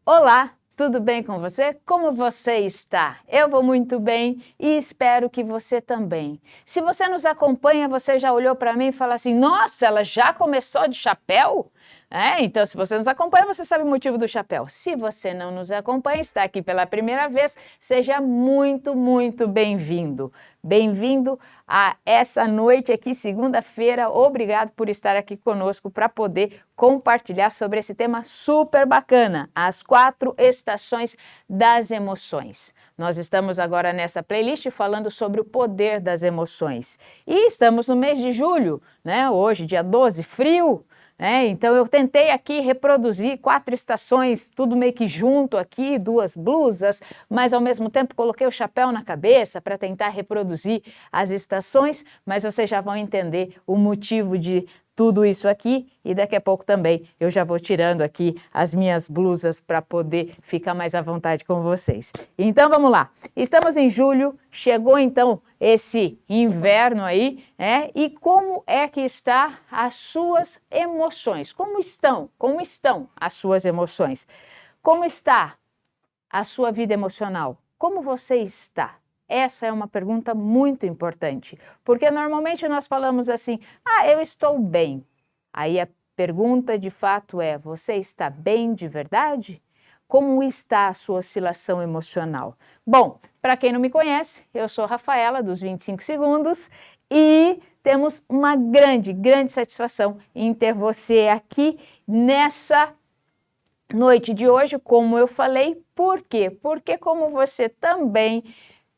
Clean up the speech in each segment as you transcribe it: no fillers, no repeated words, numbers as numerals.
Olá, tudo bem com você? Como você está? Eu vou muito bem e espero que você também. Se você nos acompanha, você já olhou para mim e falou assim: nossa, ela já começou de chapéu? Então, se você nos acompanha, você sabe o motivo do chapéu. Se você não nos acompanha, está aqui pela primeira vez, seja muito bem-vindo. Bem-vindo a essa noite aqui, segunda-feira. Obrigado por estar aqui conosco para poder compartilhar sobre esse tema super bacana, as 4 estações das emoções. Nós estamos agora nessa playlist falando sobre o poder das emoções. E estamos no mês de julho, né? Hoje, dia 12, frio. Então eu tentei aqui reproduzir 4 estações, tudo meio que junto aqui, 2 blusas, mas ao mesmo tempo coloquei o chapéu na cabeça para tentar reproduzir as estações, mas vocês já vão entender o motivo de tudo isso aqui e daqui a pouco também eu já vou tirando aqui as minhas blusas para poder ficar mais à vontade com vocês. Então vamos lá, estamos em julho, chegou então esse inverno aí, e como é que está as suas emoções? Como estão as suas emoções? Como está a sua vida emocional? Como você está? Essa é uma pergunta muito importante, porque normalmente nós falamos assim, eu estou bem. Aí a pergunta de fato é, você está bem de verdade? Como está a sua oscilação emocional? Bom, para quem não me conhece, eu sou Rafaela, dos 25 Segundos, e temos uma grande satisfação em ter você aqui nessa noite de hoje, como eu falei. Por quê? Porque como você também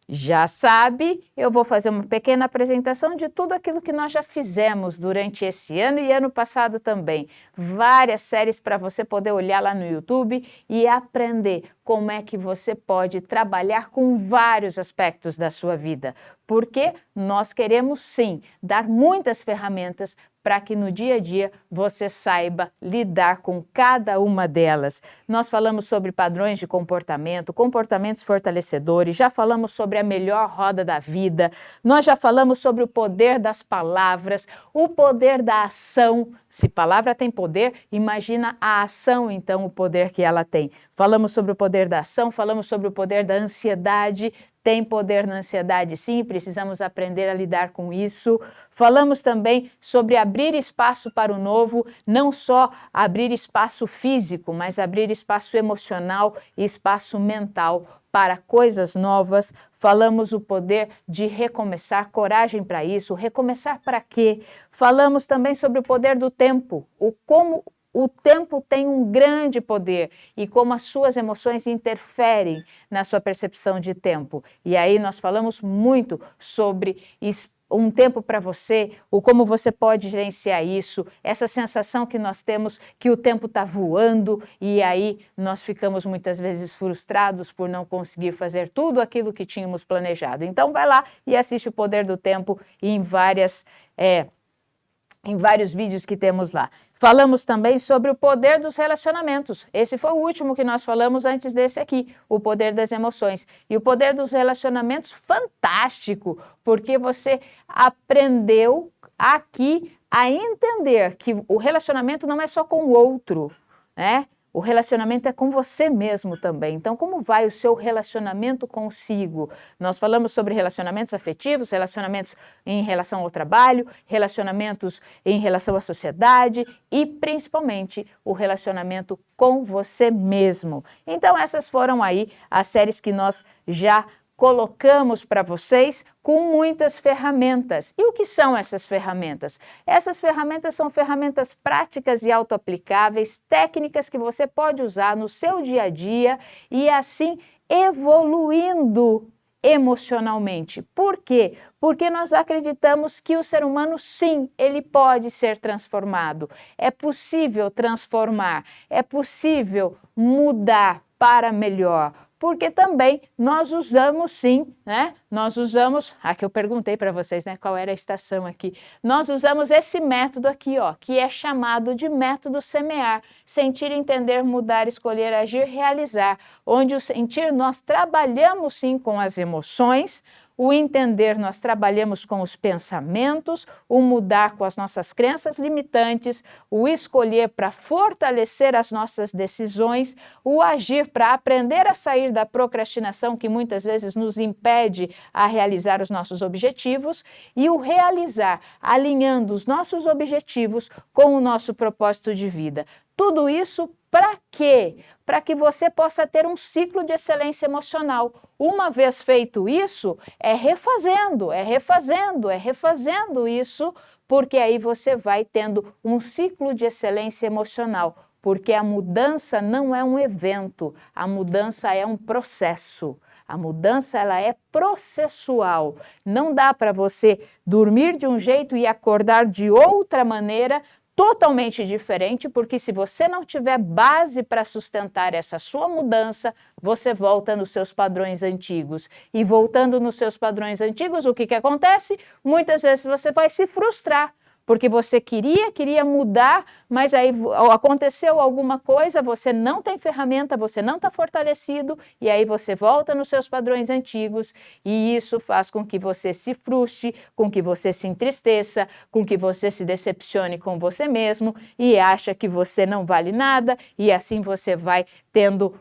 já sabe, eu vou fazer uma pequena apresentação de tudo aquilo que nós já fizemos durante esse ano e ano passado também. Várias séries para você poder olhar lá no YouTube e aprender como é que você pode trabalhar com vários aspectos da sua vida. Porque nós queremos sim dar muitas ferramentas para que no dia a dia você saiba lidar com cada uma delas. Nós falamos sobre padrões de comportamento, comportamentos fortalecedores, já falamos sobre a melhor roda da vida, nós já falamos sobre o poder das palavras, o poder da ação. Se palavra tem poder, imagina a ação, então, o poder que ela tem. Falamos sobre o poder da ação, falamos sobre o poder da ansiedade. Tem poder na ansiedade, sim, precisamos aprender a lidar com isso. Falamos também sobre abrir espaço para o novo, não só abrir espaço físico, mas abrir espaço emocional e espaço mental para coisas novas. Falamos o poder de recomeçar, coragem para isso. Recomeçar para quê? Falamos também sobre o poder do tempo, como o tempo tem um grande poder e como as suas emoções interferem na sua percepção de tempo. E aí nós falamos muito sobre um tempo para você, o como você pode gerenciar isso, essa sensação que nós temos que o tempo está voando e aí nós ficamos muitas vezes frustrados por não conseguir fazer tudo aquilo que tínhamos planejado. Então vai lá e assiste o Poder do Tempo em vários vídeos que temos lá. Falamos também sobre o poder dos relacionamentos. Esse foi o último que nós falamos antes desse aqui, o poder das emoções. E o poder dos relacionamentos, fantástico, porque você aprendeu aqui a entender que o relacionamento não é só com o outro, né? O relacionamento é com você mesmo também. Então, como vai o seu relacionamento consigo? Nós falamos sobre relacionamentos afetivos, relacionamentos em relação ao trabalho, relacionamentos em relação à sociedade e, principalmente, o relacionamento com você mesmo. Então, essas foram aí as séries que nós já colocamos para vocês com muitas ferramentas. E o que são essas ferramentas? Essas ferramentas são ferramentas práticas e autoaplicáveis, técnicas que você pode usar no seu dia a dia e assim evoluindo emocionalmente. Por quê? Porque nós acreditamos que o ser humano, sim, ele pode ser transformado. É possível transformar, é possível mudar para melhor. Porque também nós usamos sim, né? Nós usamos, que eu perguntei para vocês, né, qual era a estação aqui. Nós usamos esse método aqui, que é chamado de método semear. Sentir, entender, mudar, escolher, agir, realizar. Onde o sentir nós trabalhamos sim com as emoções, o entender nós trabalhamos com os pensamentos, o mudar com as nossas crenças limitantes, o escolher para fortalecer as nossas decisões, o agir para aprender a sair da procrastinação que muitas vezes nos impede a realizar os nossos objetivos e o realizar, alinhando os nossos objetivos com o nosso propósito de vida. Tudo isso para quê? Para que você possa ter um ciclo de excelência emocional. Uma vez feito isso, é refazendo isso, porque aí você vai tendo um ciclo de excelência emocional. Porque a mudança não é um evento, a mudança é um processo. A mudança ela é processual. Não dá para você dormir de um jeito e acordar de outra maneira, totalmente diferente, porque se você não tiver base para sustentar essa sua mudança, você volta nos seus padrões antigos. E voltando nos seus padrões antigos, o que acontece? Muitas vezes você vai se frustrar, porque você queria mudar, mas aí aconteceu alguma coisa, você não tem ferramenta, você não está fortalecido, e aí você volta nos seus padrões antigos, e isso faz com que você se frustre, com que você se entristeça, com que você se decepcione com você mesmo, e acha que você não vale nada, e assim você vai tendo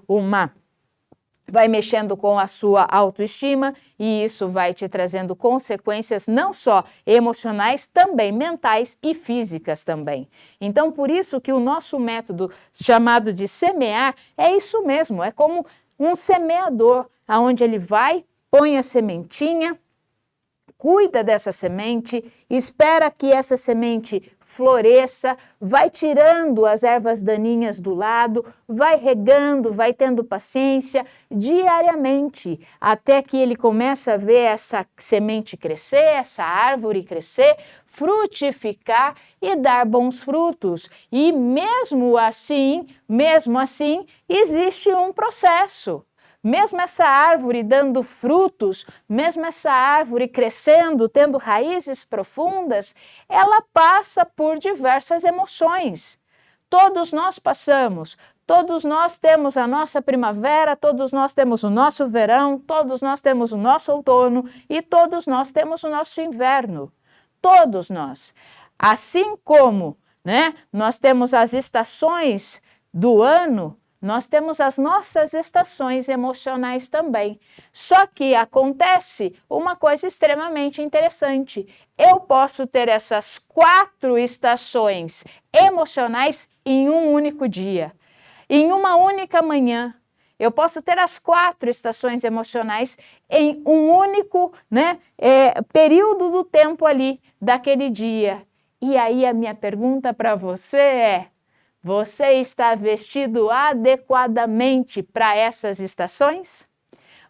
vai mexendo com a sua autoestima e isso vai te trazendo consequências não só emocionais, também mentais e físicas também. Então, por isso que o nosso método chamado de semear é isso mesmo, é como um semeador, aonde ele vai, põe a sementinha, cuida dessa semente, espera que essa semente floresça, vai tirando as ervas daninhas do lado, vai regando, vai tendo paciência diariamente, até que ele começa a ver essa semente crescer, essa árvore crescer, frutificar e dar bons frutos. E mesmo assim, existe um processo. Mesmo essa árvore dando frutos, mesmo essa árvore crescendo, tendo raízes profundas, ela passa por diversas emoções. Todos nós passamos, todos nós temos a nossa primavera, todos nós temos o nosso verão, todos nós temos o nosso outono e todos nós temos o nosso inverno. Todos nós. Assim como, nós temos as estações do ano, nós temos as nossas estações emocionais também. Só que acontece uma coisa extremamente interessante. Eu posso ter essas 4 estações emocionais em um único dia, em uma única manhã. Eu posso ter as 4 estações emocionais em um único período do tempo ali, daquele dia. E aí a minha pergunta para você é: você está vestido adequadamente para essas estações?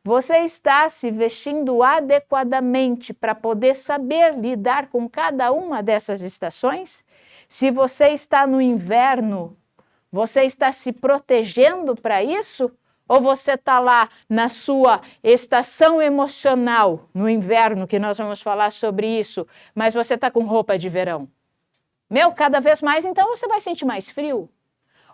Você está se vestindo adequadamente para poder saber lidar com cada uma dessas estações? Se você está no inverno, você está se protegendo para isso? Ou você está lá na sua estação emocional, no inverno, que nós vamos falar sobre isso, mas você está com roupa de verão? Cada vez mais, então você vai sentir mais frio.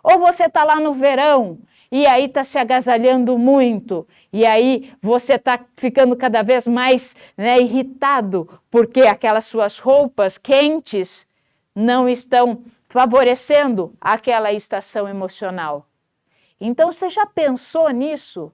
Ou você está lá no verão e aí está se agasalhando muito, e aí você está ficando cada vez mais irritado, porque aquelas suas roupas quentes não estão favorecendo aquela estação emocional. Então você já pensou nisso?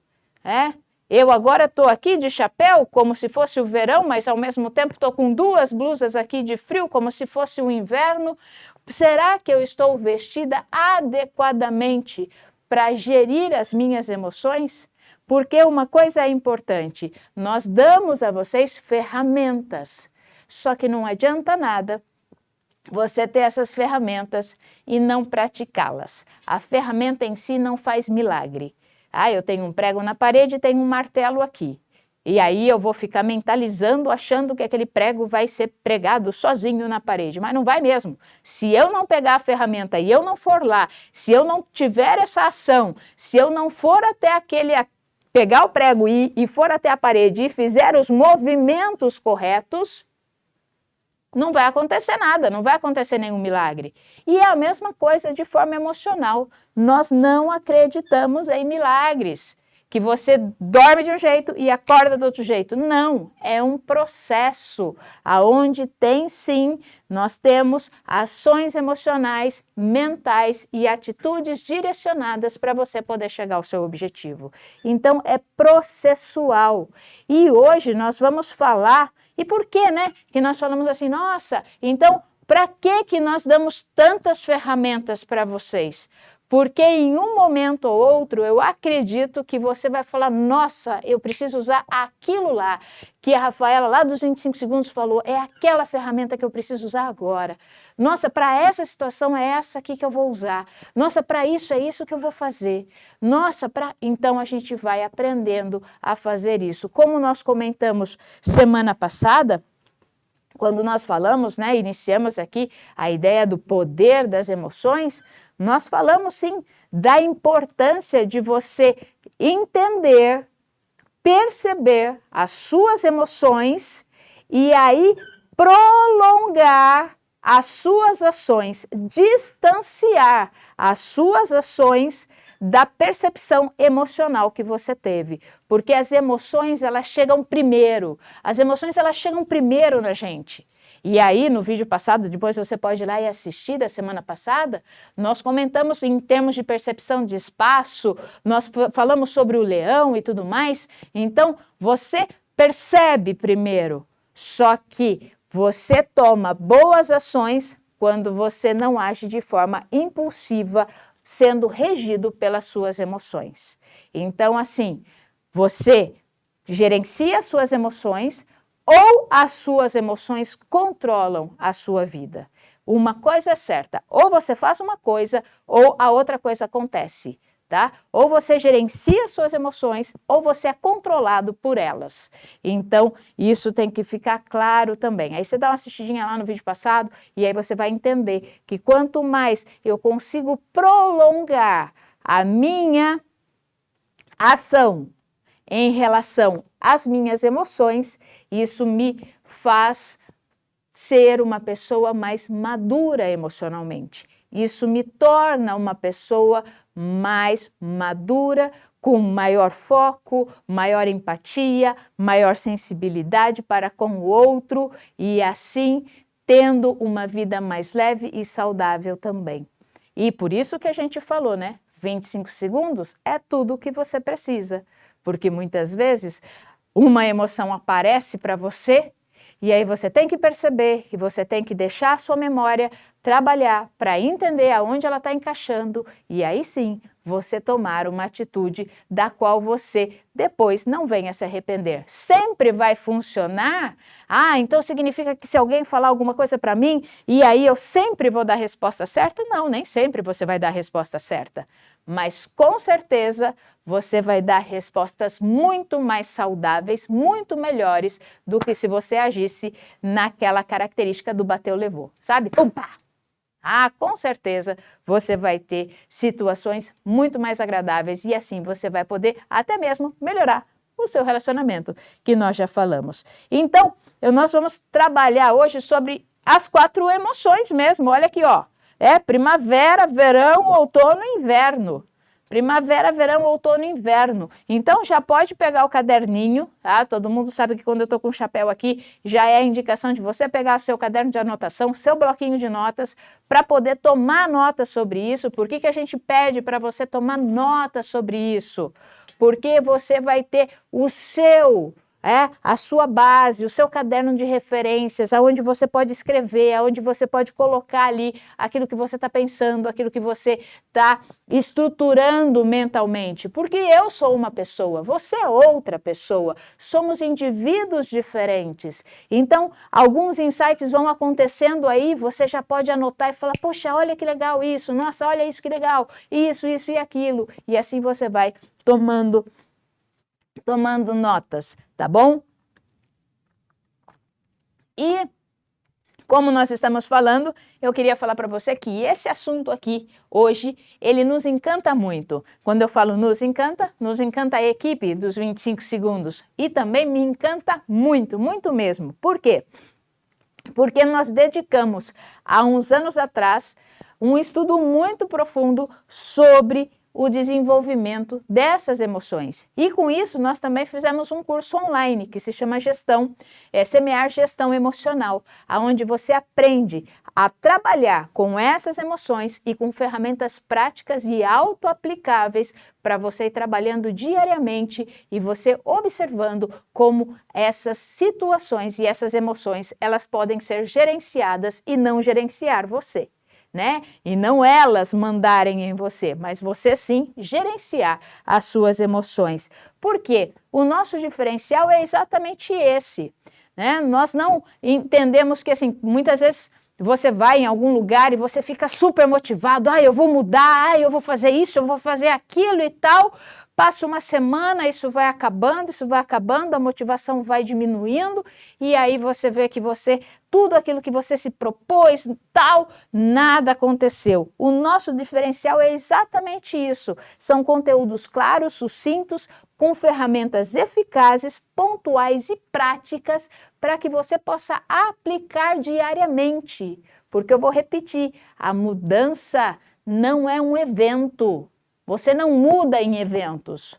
Eu agora estou aqui de chapéu, como se fosse o verão, mas ao mesmo tempo estou com 2 blusas aqui de frio, como se fosse o inverno. Será que eu estou vestida adequadamente para gerir as minhas emoções? Porque uma coisa é importante, nós damos a vocês ferramentas, só que não adianta nada você ter essas ferramentas e não praticá-las. A ferramenta em si não faz milagre. Eu tenho um prego na parede e tenho um martelo aqui. E aí eu vou ficar mentalizando, achando que aquele prego vai ser pregado sozinho na parede, mas não vai mesmo. Se eu não pegar a ferramenta e eu não for lá, se eu não tiver essa ação, se eu não for até pegar o prego e for até a parede e fizer os movimentos corretos, não vai acontecer nada, não vai acontecer nenhum milagre. E é a mesma coisa de forma emocional. Nós não acreditamos em milagres. que você dorme de um jeito e acorda do outro jeito. Não, é um processo aonde tem sim, nós temos ações emocionais, mentais e atitudes direcionadas para você poder chegar ao seu objetivo. Então é processual. E hoje nós vamos falar, e por que, né, que nós falamos assim, nossa, então para que nós damos tantas ferramentas para vocês? Porque em um momento ou outro, eu acredito que você vai falar, nossa, eu preciso usar aquilo lá, que a Rafaela lá dos 25 segundos falou, é aquela ferramenta que eu preciso usar agora. Nossa, para essa situação é essa aqui que eu vou usar. Nossa, para isso é isso que eu vou fazer. Nossa, para... Então a gente vai aprendendo a fazer isso. Como nós comentamos semana passada, quando nós falamos, né, iniciamos aqui a ideia do poder das emoções, nós falamos sim da importância de você entender, perceber as suas emoções e aí prolongar as suas ações, distanciar as suas ações da percepção emocional que você teve, porque as emoções elas chegam primeiro, na gente. E aí no vídeo passado, depois você pode ir lá e assistir da semana passada, nós comentamos em termos de percepção de espaço, nós falamos sobre o leão e tudo mais, então você percebe primeiro, só que você toma boas ações quando você não age de forma impulsiva, sendo regido pelas suas emoções. Então, assim, você gerencia as suas emoções ou as suas emoções controlam a sua vida. Uma coisa é certa, ou você faz uma coisa ou a outra coisa acontece, tá? Ou você gerencia as suas emoções ou você é controlado por elas. Então, isso tem que ficar claro também. Aí você dá uma assistidinha lá no vídeo passado e aí você vai entender que quanto mais eu consigo prolongar a minha ação em relação às minhas emoções, isso me faz ser uma pessoa mais madura emocionalmente. Isso me torna uma pessoa mais madura, com maior foco, maior empatia, maior sensibilidade para com o outro e assim tendo uma vida mais leve e saudável também. E por isso que a gente falou, né? 25 segundos é tudo o que você precisa, porque muitas vezes uma emoção aparece para você e aí você tem que perceber e você tem que deixar a sua memória trabalhar para entender aonde ela está encaixando e aí sim você tomar uma atitude da qual você depois não venha se arrepender. Sempre vai funcionar? Ah, então significa que se alguém falar alguma coisa para mim e aí eu sempre vou dar a resposta certa? Não, nem sempre você vai dar a resposta certa. Mas com certeza você vai dar respostas muito mais saudáveis, muito melhores do que se você agisse naquela característica do bateu, levou, sabe? Opa! Ah, com certeza você vai ter situações muito mais agradáveis e assim você vai poder até mesmo melhorar o seu relacionamento, que nós já falamos. Então, nós vamos trabalhar hoje sobre as 4 emoções mesmo, olha aqui, ó. É primavera, verão, outono e inverno. Primavera, verão, outono e inverno. Então já pode pegar o caderninho, tá? Todo mundo sabe que quando eu tô com o chapéu aqui, já é a indicação de você pegar seu caderno de anotação, seu bloquinho de notas, para poder tomar nota sobre isso. Por que a gente pede para você tomar nota sobre isso? Porque você vai ter o seu... a sua base, o seu caderno de referências, aonde você pode escrever, aonde você pode colocar ali aquilo que você está pensando, aquilo que você está estruturando mentalmente. Porque eu sou uma pessoa, você é outra pessoa, somos indivíduos diferentes. Então, alguns insights vão acontecendo aí, você já pode anotar e falar, poxa, olha que legal isso, nossa, olha isso que legal, isso e aquilo. E assim você vai tomando notas, tá bom? E como nós estamos falando, eu queria falar para você que esse assunto aqui, hoje, ele nos encanta muito. Quando eu falo nos encanta a equipe dos 25 segundos. E também me encanta muito, muito mesmo. Por quê? Porque nós dedicamos, há uns anos atrás, um estudo muito profundo sobre o desenvolvimento dessas emoções. E com isso, nós também fizemos um curso online que se chama Semear Gestão Emocional, onde você aprende a trabalhar com essas emoções e com ferramentas práticas e autoaplicáveis para você ir trabalhando diariamente e você observando como essas situações e essas emoções, elas podem ser gerenciadas e não gerenciar você. Né? E não elas mandarem em você, mas você sim gerenciar as suas emoções. Porque o nosso diferencial é exatamente esse, né? Nós não entendemos que assim, muitas vezes você vai em algum lugar e você fica super motivado, eu vou mudar, eu vou fazer isso, eu vou fazer aquilo e tal. Passa uma semana, isso vai acabando, a motivação vai diminuindo e aí você vê que tudo aquilo que você se propôs, tal, nada aconteceu. O nosso diferencial é exatamente isso. São conteúdos claros, sucintos, com ferramentas eficazes, pontuais e práticas para que você possa aplicar diariamente. Porque eu vou repetir, a mudança não é um evento. Você não muda em eventos.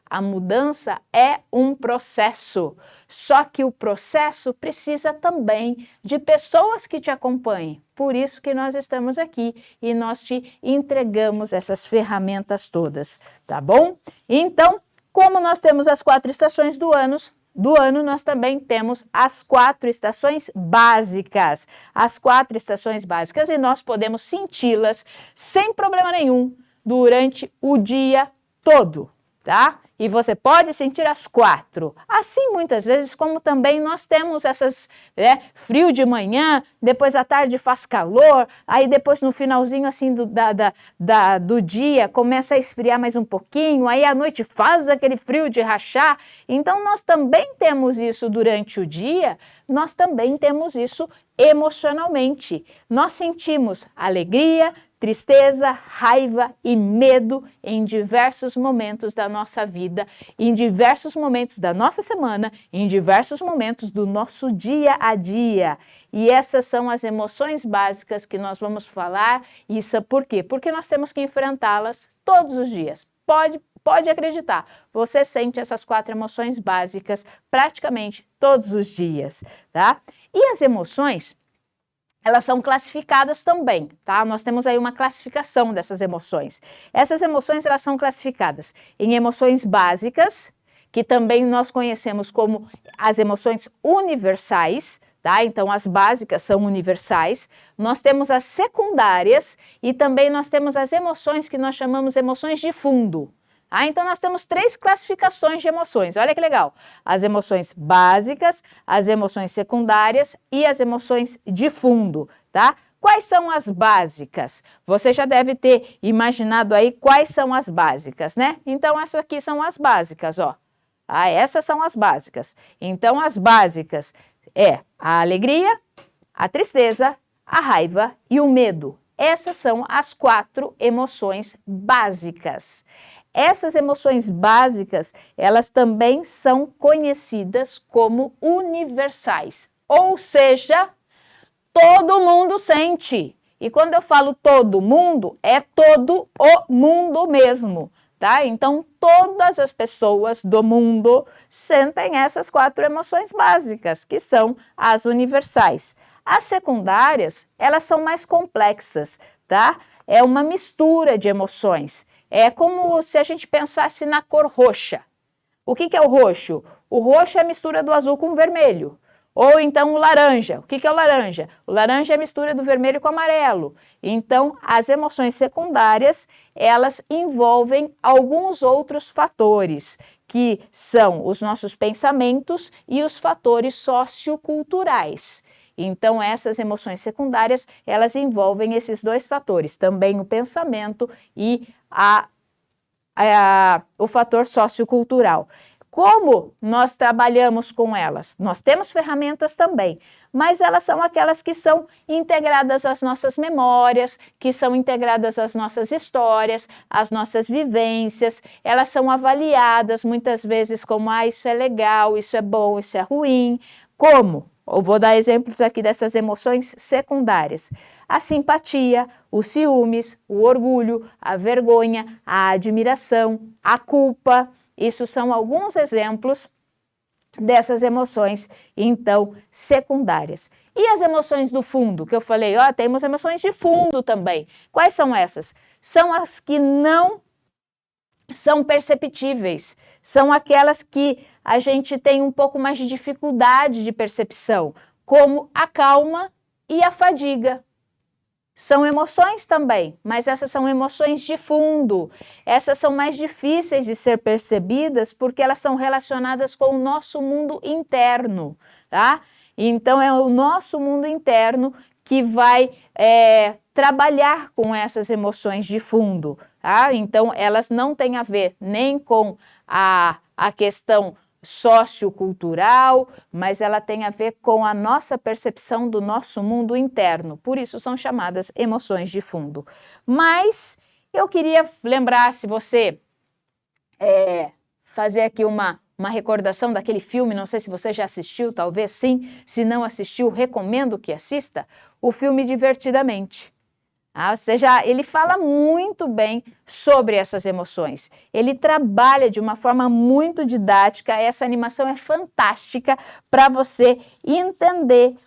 A mudança é um processo, só que o processo precisa também de pessoas que te acompanhem. Por isso que nós estamos aqui e nós te entregamos essas ferramentas todas, tá bom? Então, como nós temos as 4 estações do ano, nós também temos as 4 estações básicas. As 4 estações básicas e nós podemos senti-las sem problema nenhum durante o dia todo, tá? E você pode sentir as 4. Assim, muitas vezes, como também nós temos essas, frio de manhã, depois à tarde faz calor, aí depois no finalzinho assim do dia começa a esfriar mais um pouquinho, aí à noite faz aquele frio de rachar. Então, nós também temos isso durante o dia, nós também temos isso emocionalmente. Nós sentimos alegria, tristeza, raiva e medo em diversos momentos da nossa vida, em diversos momentos da nossa semana, em diversos momentos do nosso dia a dia. E essas são as emoções básicas que nós vamos falar. Isso por quê? Porque nós temos que enfrentá-las todos os dias. Pode acreditar, você sente essas 4 emoções básicas praticamente todos os dias, tá? E as emoções, elas são classificadas também, tá? Nós temos aí uma classificação dessas emoções. Essas emoções, elas são classificadas em emoções básicas, que também nós conhecemos como as emoções universais, tá? Então, as básicas são universais. Nós temos as secundárias e também nós temos as emoções que nós chamamos emoções de fundo. Então, nós temos 3 classificações de emoções, olha que legal. As emoções básicas, as emoções secundárias e as emoções de fundo, tá? Quais são as básicas? Você já deve ter imaginado aí quais são as básicas, né? Então, essas aqui são as básicas, ó. Essas são as básicas. Então, as básicas é a alegria, a tristeza, a raiva e o medo. Essas são as 4 emoções básicas. Essas emoções básicas, elas também são conhecidas como universais, ou seja, todo mundo sente. E quando eu falo todo mundo, é todo o mundo mesmo, tá? Então, todas as pessoas do mundo sentem essas 4 emoções básicas, que são as universais. As secundárias, elas são mais complexas, tá? É uma mistura de emoções. É como se a gente pensasse na cor roxa. O que é o roxo? O roxo é a mistura do azul com o vermelho. Ou então o laranja. O que é o laranja? O laranja é a mistura do vermelho com o amarelo. Então, as emoções secundárias, elas envolvem alguns outros fatores, que são os nossos pensamentos e os fatores socioculturais. Então, essas emoções secundárias, elas envolvem esses 2 fatores, também o pensamento e o fator sociocultural. Como nós trabalhamos com elas? Nós temos ferramentas também, mas elas são aquelas que são integradas às nossas memórias, que são integradas às nossas histórias, às nossas vivências. Elas são avaliadas muitas vezes como, isso é legal, isso é bom, isso é ruim. Como? Eu vou dar exemplos aqui dessas emoções secundárias. a simpatia, os ciúmes, o orgulho, a vergonha, a admiração, a culpa. Isso são alguns exemplos dessas emoções, então, secundárias. E as emoções do fundo, que eu falei, ó, temos emoções de fundo também. Quais são essas? São as que não são perceptíveis, são aquelas que a gente tem um pouco mais de dificuldade de percepção, como a calma e a fadiga. São emoções também, mas essas são emoções de fundo. Essas são mais difíceis de ser percebidas porque elas são relacionadas com o nosso mundo interno, tá? Então é o nosso mundo interno que vai trabalhar com essas emoções de fundo, tá? Então elas não têm a ver nem com a questão sociocultural, mas ela tem a ver com a nossa percepção do nosso mundo interno. Por isso são chamadas emoções de fundo. Mas eu queria lembrar, se você fazer aqui uma recordação daquele filme, não sei se você já assistiu, talvez sim, se não assistiu, recomendo que assista, o filme Divertidamente. Ele fala muito bem sobre essas emoções. Ele trabalha de uma forma muito didática. Essa animação é fantástica para você entender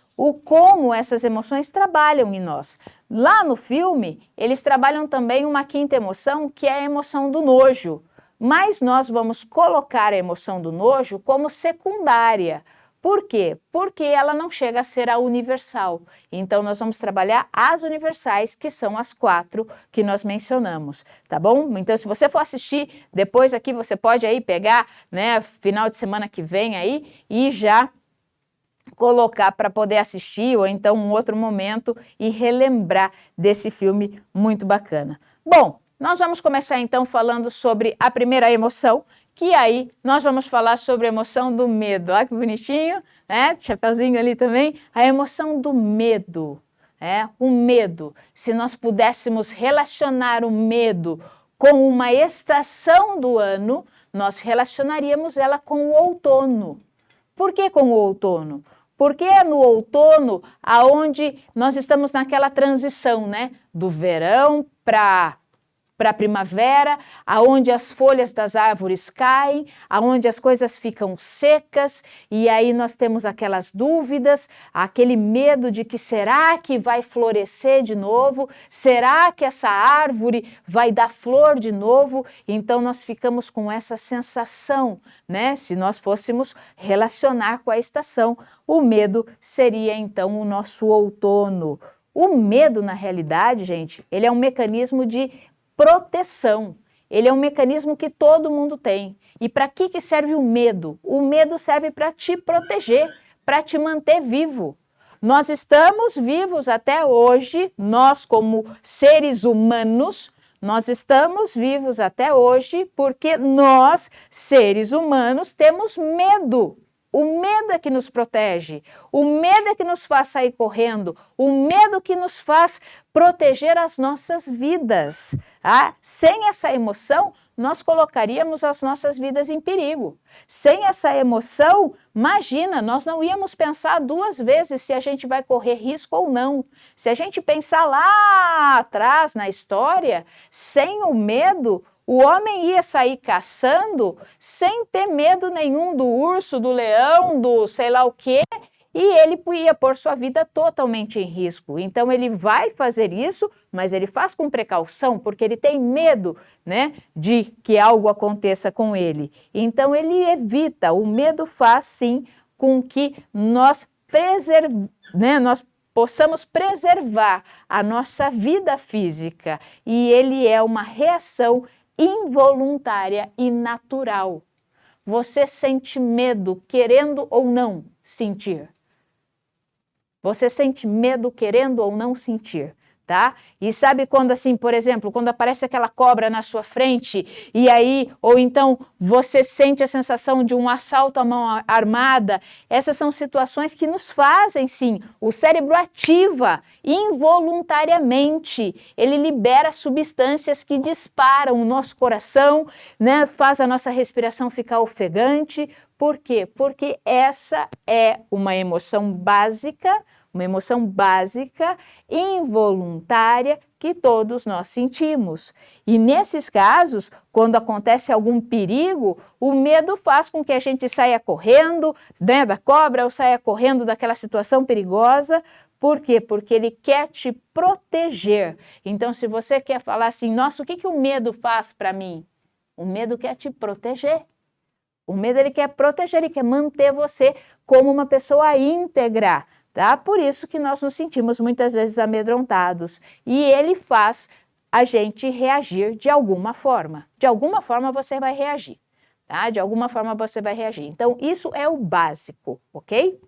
como essas emoções trabalham em nós. Lá no filme, eles trabalham também uma quinta emoção, que é a emoção do nojo. Mas nós vamos colocar a emoção do nojo como secundária. Por quê? Porque ela não chega a ser a universal. Então, nós vamos trabalhar as universais, que são as 4 que nós mencionamos, tá bom? Então, se você for assistir, depois aqui você pode aí pegar, né, final de semana que vem aí e já colocar para poder assistir, ou então um outro momento e relembrar desse filme muito bacana. Bom, nós vamos começar então falando sobre a primeira emoção, que aí nós vamos falar sobre a emoção do medo. Olha que bonitinho, né? Chapeuzinho ali também. A emoção do medo, o medo. Se nós pudéssemos relacionar o medo com uma estação do ano, nós relacionaríamos ela com o outono. Por que com o outono? Porque é no outono aonde nós estamos naquela transição, né? Do verão para a primavera, aonde as folhas das árvores caem, aonde as coisas ficam secas, e aí nós temos aquelas dúvidas, aquele medo de que será que vai florescer de novo? Será que essa árvore vai dar flor de novo? Então nós ficamos com essa sensação, né? Se nós fôssemos relacionar com a estação, o medo seria então o nosso outono. O medo, na realidade, gente, ele é um mecanismo de proteção. Ele é um mecanismo que todo mundo tem. E para que serve o medo? O medo serve para te proteger, para te manter vivo. Nós estamos vivos até hoje, nós como seres humanos, nós estamos vivos até hoje porque nós, seres humanos, temos medo. O medo é que nos protege, o medo é que nos faz sair correndo, o medo que nos faz proteger as nossas vidas. Sem essa emoção, nós colocaríamos as nossas vidas em perigo. Sem essa emoção, imagina, nós não íamos pensar 2 vezes se a gente vai correr risco ou não. Se a gente pensar lá atrás na história, sem o medo, o homem ia sair caçando sem ter medo nenhum do urso, do leão, do sei lá o quê, e ele ia pôr sua vida totalmente em risco. Então ele vai fazer isso, mas ele faz com precaução, porque ele tem medo, né, de que algo aconteça com ele. Então ele evita, o medo faz sim com que nós possamos preservar a nossa vida física, e ele é uma reação involuntária e natural. Você sente medo querendo ou não sentir? Você sente medo querendo ou não sentir, tá? E sabe quando assim, por exemplo, quando aparece aquela cobra na sua frente e aí, ou então você sente a sensação de um assalto à mão armada, essas são situações que nos fazem, sim, o cérebro ativa involuntariamente, ele libera substâncias que disparam o nosso coração, né, faz a nossa respiração ficar ofegante. Por quê? Porque essa é uma emoção básica, uma emoção básica, involuntária, que todos nós sentimos. E nesses casos, quando acontece algum perigo, o medo faz com que a gente saia correndo, né, da cobra, ou saia correndo daquela situação perigosa. Por quê? Porque ele quer te proteger. Então, se você quer falar assim, nossa, o que o medo faz para mim? O medo quer te proteger. O medo ele quer proteger, ele quer manter você como uma pessoa íntegra. Tá? Por isso que nós nos sentimos muitas vezes amedrontados. E ele faz a gente reagir de alguma forma. De alguma forma você vai reagir. Tá? De alguma forma você vai reagir. Então, isso é o básico, ok?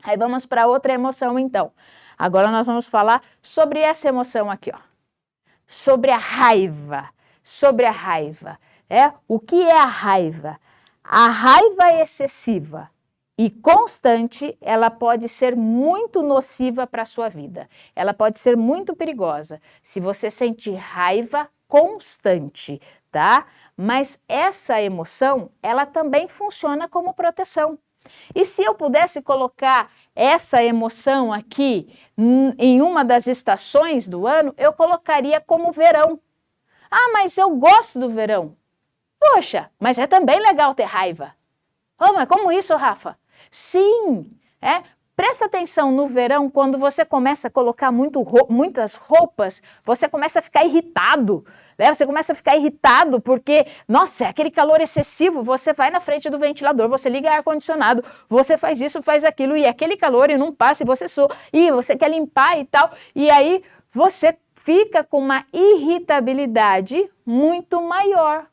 Aí vamos para outra emoção, então. Agora nós vamos falar sobre essa emoção aqui, ó. Sobre a raiva. Sobre a raiva. O que é a raiva? A raiva excessiva e constante, ela pode ser muito nociva para a sua vida. Ela pode ser muito perigosa se você sentir raiva constante, tá? Mas essa emoção, ela também funciona como proteção. E se eu pudesse colocar essa emoção aqui em uma das estações do ano, eu colocaria como verão. Ah, mas eu gosto do verão. Poxa, mas é também legal ter raiva. Oh, mas como isso, Rafa? Sim, presta atenção no verão, quando você começa a colocar muitas roupas, você começa a ficar irritado, né? Você começa a ficar irritado porque, nossa, é aquele calor excessivo, você vai na frente do ventilador, você liga ar-condicionado, você faz isso, faz aquilo, e aquele calor e não passa, e você soa, e você quer limpar e tal, e aí você fica com uma irritabilidade muito maior.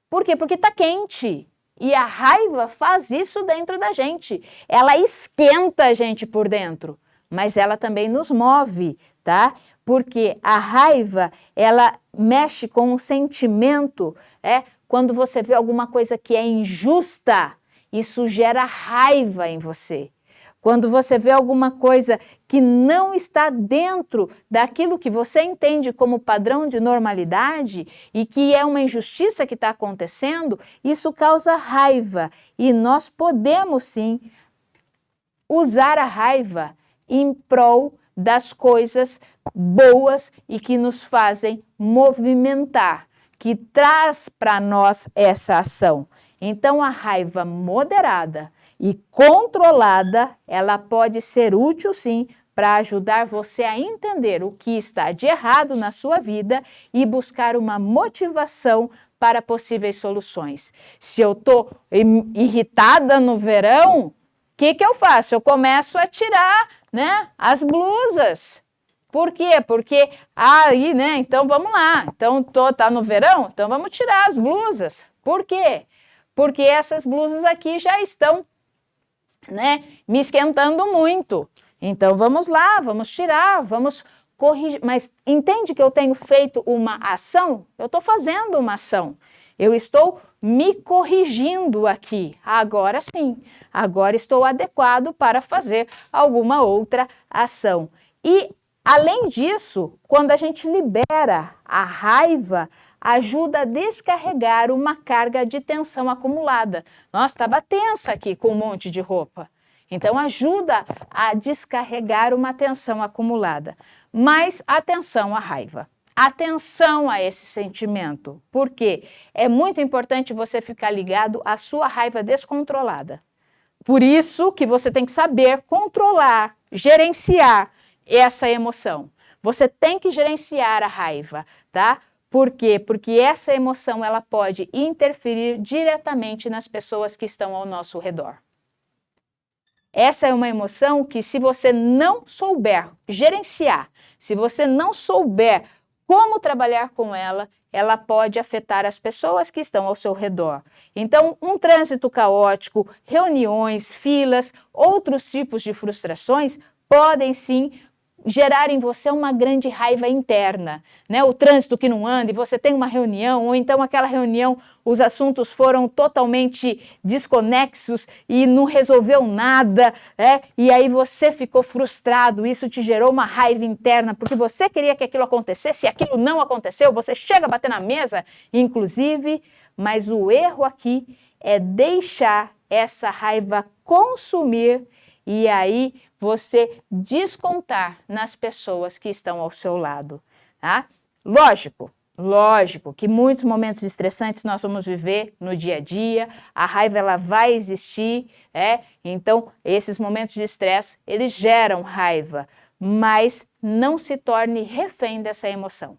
Por quê? Porque está quente. E a raiva faz isso dentro da gente. Ela esquenta a gente por dentro, mas ela também nos move, tá? Porque a raiva, ela mexe com o sentimento, quando você vê alguma coisa que é injusta, isso gera raiva em você. Quando você vê alguma coisa que não está dentro daquilo que você entende como padrão de normalidade e que é uma injustiça que está acontecendo, isso causa raiva. E nós podemos sim usar a raiva em prol das coisas boas e que nos fazem movimentar, que traz para nós essa ação. Então, a raiva moderada e controlada, ela pode ser útil sim para ajudar você a entender o que está de errado na sua vida e buscar uma motivação para possíveis soluções. Se eu estou irritada no verão, o que eu faço? Eu começo a tirar, né, as blusas. Por quê? Porque aí, né, então vamos lá. Então tá no verão, então vamos tirar as blusas. Por quê? Porque essas blusas aqui já estão, né, me esquentando muito. Então vamos lá, vamos tirar, vamos corrigir. Mas entende que eu tenho feito uma ação? Eu estou fazendo uma ação. Eu estou me corrigindo aqui. Agora sim, agora estou adequado para fazer alguma outra ação. E além disso, quando a gente libera a raiva, ajuda a descarregar uma carga de tensão acumulada. Nossa, estava tensa aqui com um monte de roupa. Então, ajuda a descarregar uma tensão acumulada. Mas atenção à raiva. Atenção a esse sentimento. Porque é muito importante você ficar ligado à sua raiva descontrolada. Por isso que você tem que saber controlar, gerenciar essa emoção. Você tem que gerenciar a raiva, tá? Por quê? Porque essa emoção ela pode interferir diretamente nas pessoas que estão ao nosso redor. Essa é uma emoção que, se você não souber gerenciar, se você não souber como trabalhar com ela, ela pode afetar as pessoas que estão ao seu redor. Então, um trânsito caótico, reuniões, filas, outros tipos de frustrações podem sim gerar em você uma grande raiva interna, né? O trânsito que não anda e você tem uma reunião, ou então aquela reunião, os assuntos foram totalmente desconexos e não resolveu nada, e aí você ficou frustrado, isso te gerou uma raiva interna, porque você queria que aquilo acontecesse e aquilo não aconteceu, você chega a bater na mesa, inclusive, mas o erro aqui é deixar essa raiva consumir e aí você descontar nas pessoas que estão ao seu lado, tá? Lógico que muitos momentos estressantes nós vamos viver no dia a dia, a raiva ela vai existir, então esses momentos de estresse, eles geram raiva, mas não se torne refém dessa emoção.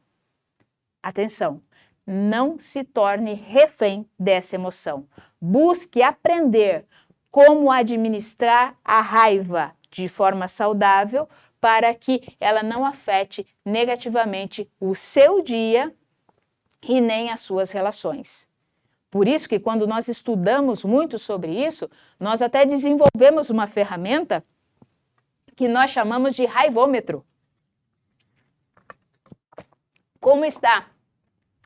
Atenção, não se torne refém dessa emoção. Busque aprender como administrar a raiva de forma saudável para que ela não afete negativamente o seu dia e nem as suas relações. Por isso que quando nós estudamos muito sobre isso, nós até desenvolvemos uma ferramenta que nós chamamos de raivômetro. Como está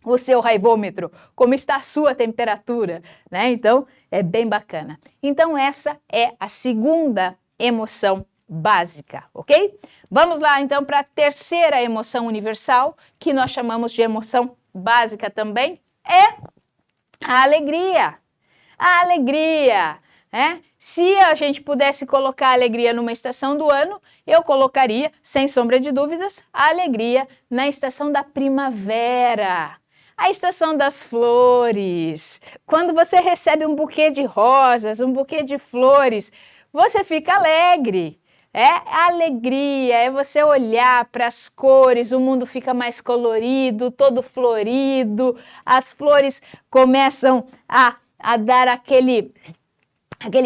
o seu raivômetro? Como está a sua temperatura? Né? Então, é bem bacana. Então, essa é a segunda emoção básica, ok? Vamos lá, então, para a terceira emoção universal, que nós chamamos de emoção básica também, é a alegria. A alegria, né? Se a gente pudesse colocar a alegria numa estação do ano, eu colocaria, sem sombra de dúvidas, a alegria na estação da primavera. A estação das flores. Quando você recebe um buquê de rosas, um buquê de flores, você fica alegre. A alegria, é você olhar para as cores, o mundo fica mais colorido, todo florido, as flores começam a dar aquele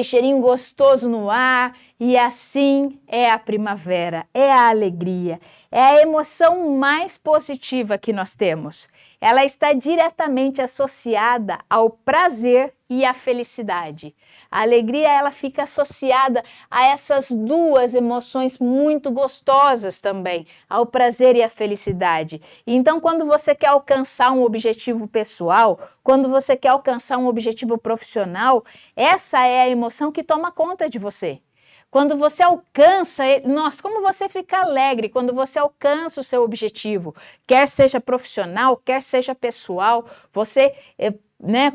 cheirinho gostoso no ar, e assim é a primavera, é a alegria, é a emoção mais positiva que nós temos. Ela está diretamente associada ao prazer e à felicidade. A alegria, ela fica associada a essas duas emoções muito gostosas também, ao prazer e à felicidade. Então, quando você quer alcançar um objetivo pessoal, quando você quer alcançar um objetivo profissional, essa é a emoção que toma conta de você. Quando você alcança, nossa, como você fica alegre quando você alcança o seu objetivo, quer seja profissional, quer seja pessoal, você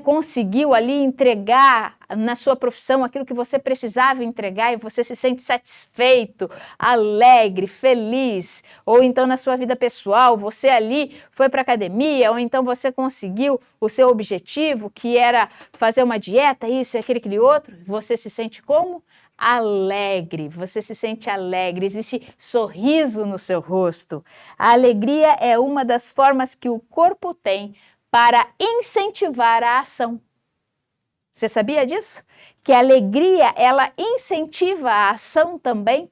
conseguiu ali entregar na sua profissão aquilo que você precisava entregar e você se sente satisfeito, alegre, feliz. Ou então na sua vida pessoal, você ali foi para a academia, ou então você conseguiu o seu objetivo, que era fazer uma dieta, isso e aquele outro, você se sente como? Alegre, você se sente alegre, existe sorriso no seu rosto. A alegria é uma das formas que o corpo tem para incentivar a ação. Você sabia disso? Que a alegria, ela incentiva a ação também?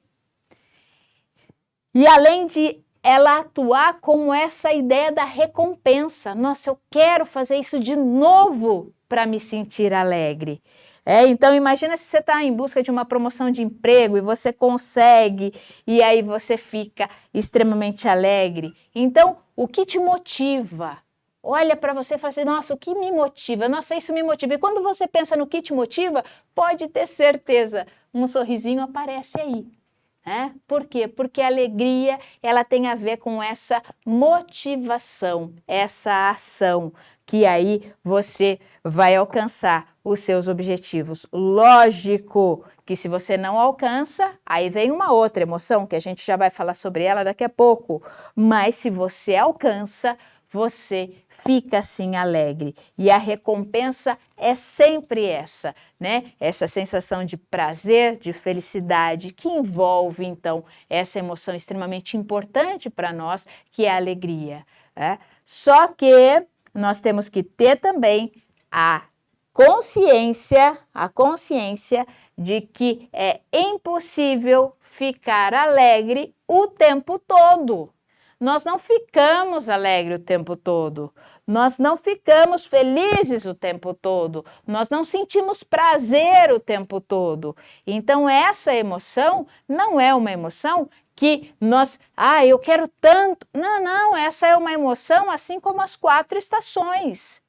E além de ela atuar como essa ideia da recompensa. Nossa, eu quero fazer isso de novo para me sentir alegre. Então imagina se você está em busca de uma promoção de emprego e você consegue, e aí você fica extremamente alegre. Então, o que te motiva? Olha para você e fala assim, nossa, o que me motiva? Nossa, isso me motiva. E quando você pensa no que te motiva, pode ter certeza, um sorrisinho aparece aí. Por quê? Porque a alegria, ela tem a ver com essa motivação, essa ação, que aí você vai alcançar os seus objetivos. Lógico que se você não alcança, aí vem uma outra emoção, que a gente já vai falar sobre ela daqui a pouco, mas se você alcança, você fica assim alegre. E a recompensa é sempre essa, Essa sensação de prazer, de felicidade, que envolve, então, essa emoção extremamente importante para nós, que é a alegria. Só que nós temos que ter também a consciência de que é impossível ficar alegre o tempo todo. Nós não ficamos alegres o tempo todo, nós não ficamos felizes o tempo todo, nós não sentimos prazer o tempo todo. Então essa emoção não é uma emoção que nós, eu quero tanto. Não, essa é uma emoção assim como as 4 estações.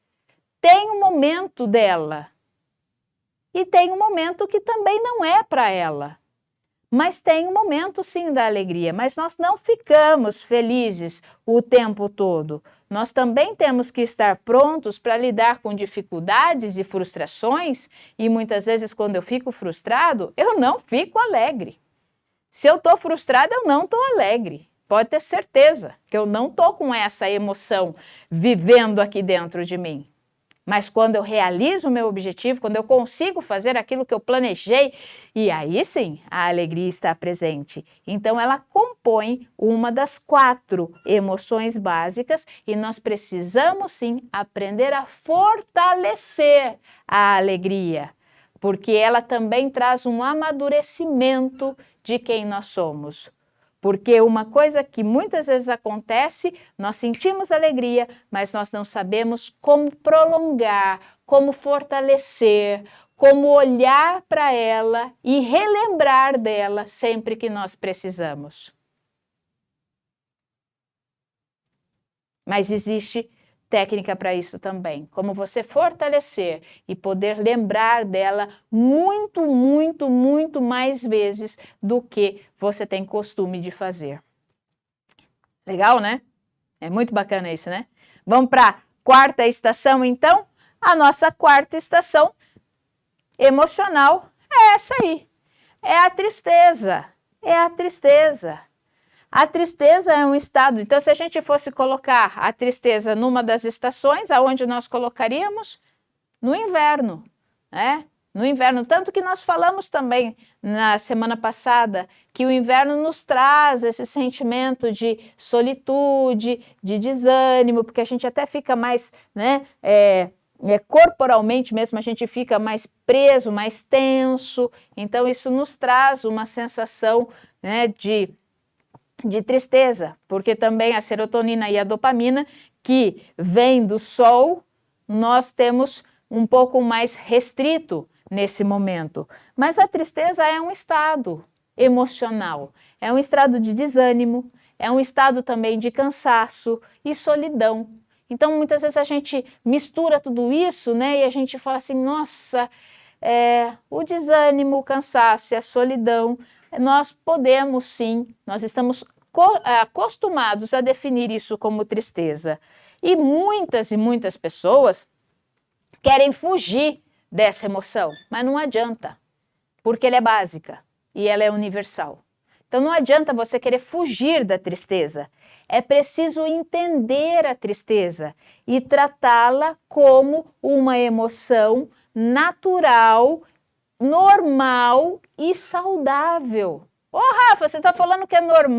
Tem um momento dela e tem um momento que também não é para ela. Mas tem um momento, sim, da alegria, mas nós não ficamos felizes o tempo todo. nós também temos que estar prontos para lidar com dificuldades e frustrações, e muitas vezes quando eu fico frustrado, eu não fico alegre. Se eu estou frustrada, eu não estou alegre. Pode ter certeza que eu não estou com essa emoção vivendo aqui dentro de mim. Mas quando eu realizo o meu objetivo, quando eu consigo fazer aquilo que eu planejei, e aí sim a alegria está presente. Então ela compõe uma das 4 emoções básicas e nós precisamos sim aprender a fortalecer a alegria, porque ela também traz um amadurecimento de quem nós somos. Porque uma coisa que muitas vezes acontece, nós sentimos alegria, mas nós não sabemos como prolongar, como fortalecer, como olhar para ela e relembrar dela sempre que nós precisamos. Mas existe técnica para isso também, como você fortalecer e poder lembrar dela muito, muito, muito mais vezes do que você tem costume de fazer. Legal, né? É muito bacana isso, né? Vamos para a 4ª estação, então? A nossa 4ª estação emocional é essa aí. É a tristeza. É a tristeza. A tristeza é um estado, então se a gente fosse colocar a tristeza numa das estações, aonde nós colocaríamos? No inverno, né? No inverno, tanto que nós falamos também na semana passada que o inverno nos traz esse sentimento de solitude, de desânimo, porque a gente até fica mais, né, corporalmente mesmo, a gente fica mais preso, mais tenso, então isso nos traz uma sensação, né, de tristeza, porque também a serotonina e a dopamina, que vem do sol, nós temos um pouco mais restrito nesse momento. Mas a tristeza é um estado emocional, é um estado de desânimo, é um estado também de cansaço e solidão. Então, muitas vezes a gente mistura tudo isso, né, e a gente fala assim, nossa, o desânimo, o cansaço e a solidão, nós podemos sim, nós estamos acostumados a definir isso como tristeza. E muitas pessoas querem fugir dessa emoção, mas não adianta, porque ela é básica e ela é universal. Então não adianta você querer fugir da tristeza, é preciso entender a tristeza e tratá-la como uma emoção natural, normal e saudável. Ô, Rafa, você está falando que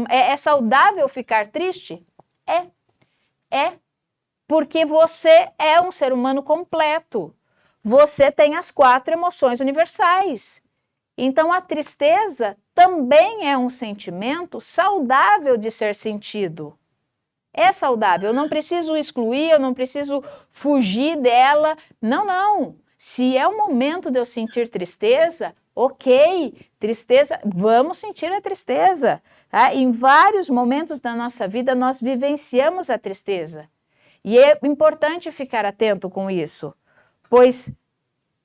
é saudável ficar triste? É, porque você é um ser humano completo. Você tem as 4 emoções universais. Então, a tristeza também é um sentimento saudável de ser sentido. É saudável, eu não preciso excluir, eu não preciso fugir dela. Não. Se é o momento de eu sentir tristeza, ok, tristeza, vamos sentir a tristeza. Tá? Em vários momentos da nossa vida, nós vivenciamos a tristeza. E é importante ficar atento com isso, pois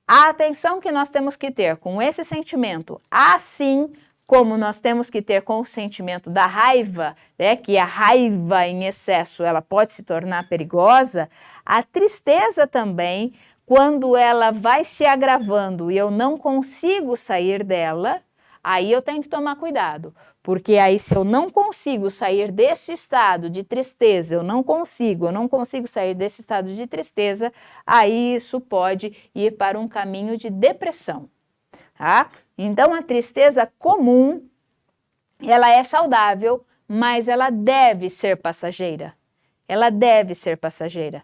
a atenção que nós temos que ter com esse sentimento, assim como nós temos que ter com o sentimento da raiva, né, que a raiva em excesso ela pode se tornar perigosa, a tristeza também, quando ela vai se agravando e eu não consigo sair dela, aí eu tenho que tomar cuidado, porque aí se eu não consigo sair desse estado de tristeza, eu não consigo sair desse estado de tristeza, aí isso pode ir para um caminho de depressão, tá? Então a tristeza comum, ela é saudável, mas ela deve ser passageira. Ela deve ser passageira.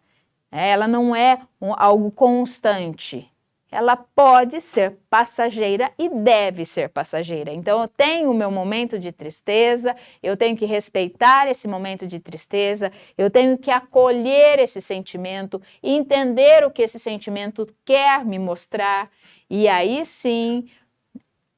Ela não é algo constante. Ela pode ser passageira e deve ser passageira. Então, eu tenho o meu momento de tristeza, eu tenho que respeitar esse momento de tristeza, eu tenho que acolher esse sentimento, entender o que esse sentimento quer me mostrar, e aí sim,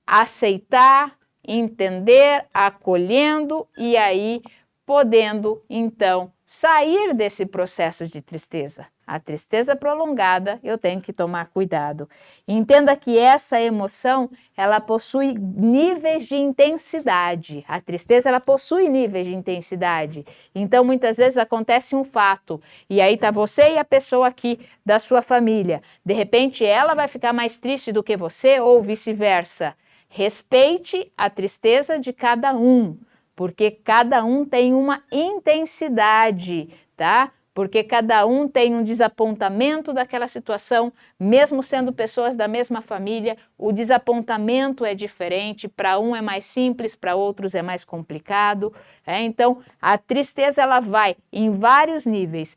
aceitar, entender, acolhendo, e aí podendo, então, sair desse processo de tristeza. A tristeza prolongada, eu tenho que tomar cuidado. Entenda que essa emoção, ela possui níveis de intensidade. A tristeza, ela possui níveis de intensidade. Então, muitas vezes acontece um fato, e aí está você e a pessoa aqui da sua família. De repente, ela vai ficar mais triste do que você, ou vice-versa. Respeite a tristeza de cada um, porque cada um tem uma intensidade, tá? Porque cada um tem um desapontamento daquela situação, mesmo sendo pessoas da mesma família, o desapontamento é diferente, para um é mais simples, para outros é mais complicado. Então, a tristeza ela vai em vários níveis,